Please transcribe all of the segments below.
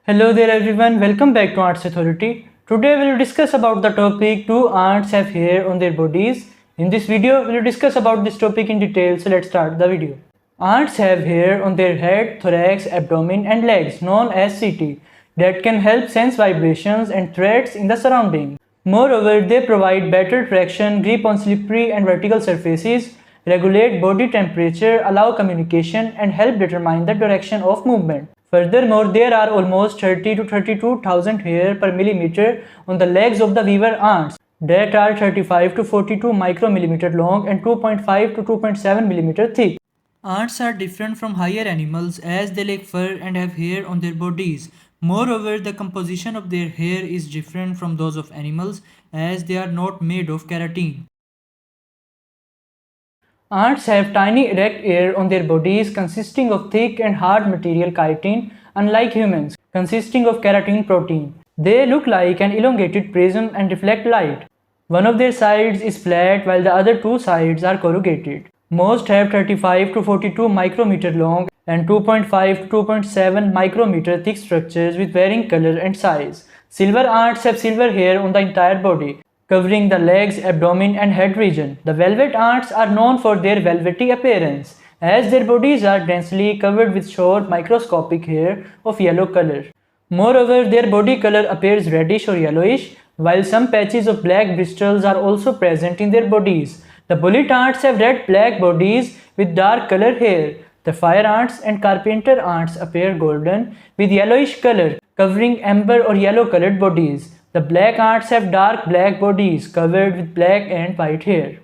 Hello there everyone, welcome back to Arts Authority. Today we will discuss about the topic do ants have hair on their bodies. In this video we will discuss about this topic in detail, so let's start the video. Ants have hair on their head, thorax, abdomen and legs known as setae that can help sense vibrations and threats in the surroundings. Moreover, they provide better traction, grip on slippery and vertical surfaces, regulate body temperature, allow communication and help determine the direction of movement. Furthermore, there are almost 30 to 32,000 hair per millimeter on the legs of the weaver ants that are 35 to 42 micromillimeter long and 2.5 to 2.7 millimeter thick. Ants are different from higher animals as they lack fur and have hair on their bodies. Moreover, the composition of their hair is different from those of animals as they are not made of keratin. Ants have tiny erect hair on their bodies consisting of thick and hard material chitin, unlike humans, consisting of keratin protein. They look like an elongated prism and reflect light. One of their sides is flat while the other two sides are corrugated. Most have 35 to 42 micrometer long and 2.5 to 2.7 micrometer thick structures with varying color and size. Silver ants have silver hair on the entire body, covering the legs, abdomen and head region. The velvet ants are known for their velvety appearance, as their bodies are densely covered with short microscopic hair of yellow color. Moreover, their body color appears reddish or yellowish, while some patches of black bristles are also present in their bodies. The bullet ants have red-black bodies with dark color hair. The fire ants and carpenter ants appear golden with yellowish color, covering amber or yellow colored bodies. The black ants have dark black bodies covered with black and white hair.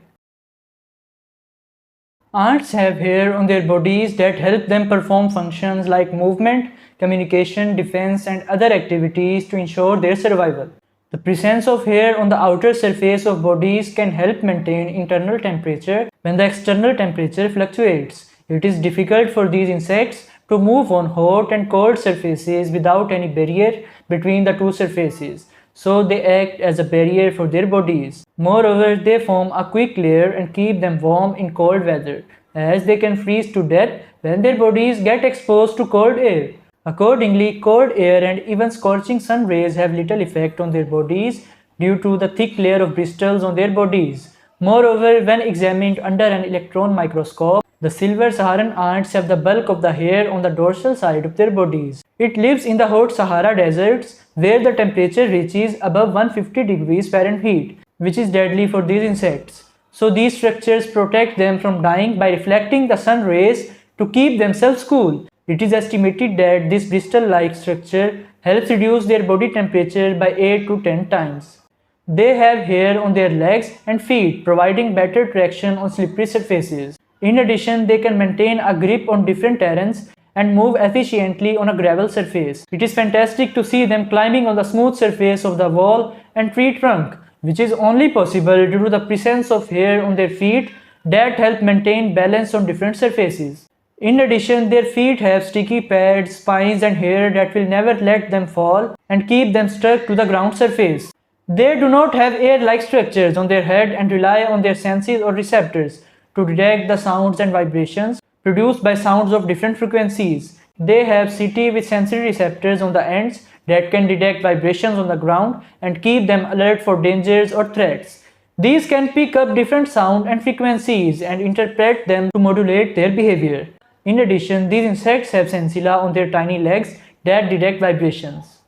Ants have hair on their bodies that help them perform functions like movement, communication, defense and other activities to ensure their survival. The presence of hair on the outer surface of bodies can help maintain internal temperature when the external temperature fluctuates. It is difficult for these insects to move on hot and cold surfaces without any barrier between the two surfaces, so they act as a barrier for their bodies. Moreover, they form a quick layer and keep them warm in cold weather, as they can freeze to death when their bodies get exposed to cold air. Accordingly, cold air and even scorching sun rays have little effect on their bodies due to the thick layer of bristles on their bodies. Moreover, when examined under an electron microscope, the silver Saharan ants have the bulk of the hair on the dorsal side of their bodies. It lives in the hot Sahara deserts where the temperature reaches above 150 degrees Fahrenheit, which is deadly for these insects. So these structures protect them from dying by reflecting the sun rays to keep themselves cool. It is estimated that this bristle-like structure helps reduce their body temperature by 8 to 10 times. They have hair on their legs and feet, providing better traction on slippery surfaces. In addition, they can maintain a grip on different terrains and move efficiently on a gravel surface. It is fantastic to see them climbing on the smooth surface of the wall and tree trunk, which is only possible due to the presence of hair on their feet that help maintain balance on different surfaces. In addition, their feet have sticky pads, spines and hair that will never let them fall and keep them stuck to the ground surface. They do not have air-like structures on their head and rely on their senses or receptors to detect the sounds and vibrations produced by sounds of different frequencies. They have setae with sensory receptors on the ends that can detect vibrations on the ground and keep them alert for dangers or threats. These can pick up different sound and frequencies and interpret them to modulate their behavior. In addition, these insects have sensilla on their tiny legs that detect vibrations.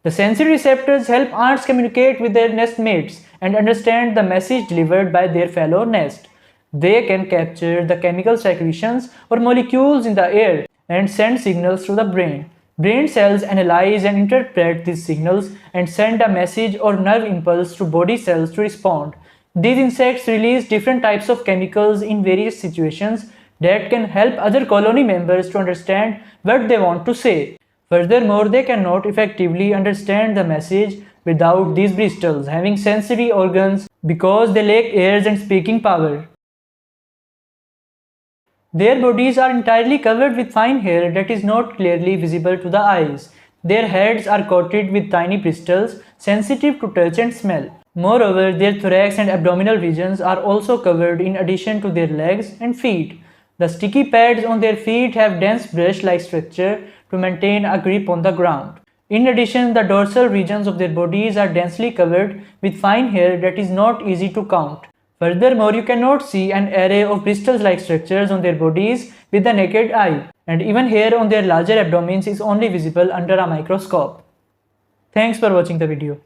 The sensory receptors help ants communicate with their nest mates and understand the message delivered by their fellow nest. They can capture the chemical secretions or molecules in the air and send signals to the brain. Brain cells analyze and interpret these signals and send a message or nerve impulse to body cells to respond. These insects release different types of chemicals in various situations that can help other colony members to understand what they want to say. Furthermore, they cannot effectively understand the message without these bristles having sensory organs because they lack ears and speaking power. Their bodies are entirely covered with fine hair that is not clearly visible to the eyes. Their heads are coated with tiny bristles sensitive to touch and smell. Moreover, their thorax and abdominal regions are also covered in addition to their legs and feet. The sticky pads on their feet have dense brush-like structure to maintain a grip on the ground. In addition, the dorsal regions of their bodies are densely covered with fine hair that is not easy to count. Furthermore, you cannot see an array of bristles-like structures on their bodies with the naked eye, and even hair on their larger abdomens is only visible under a microscope. Thanks for watching the video.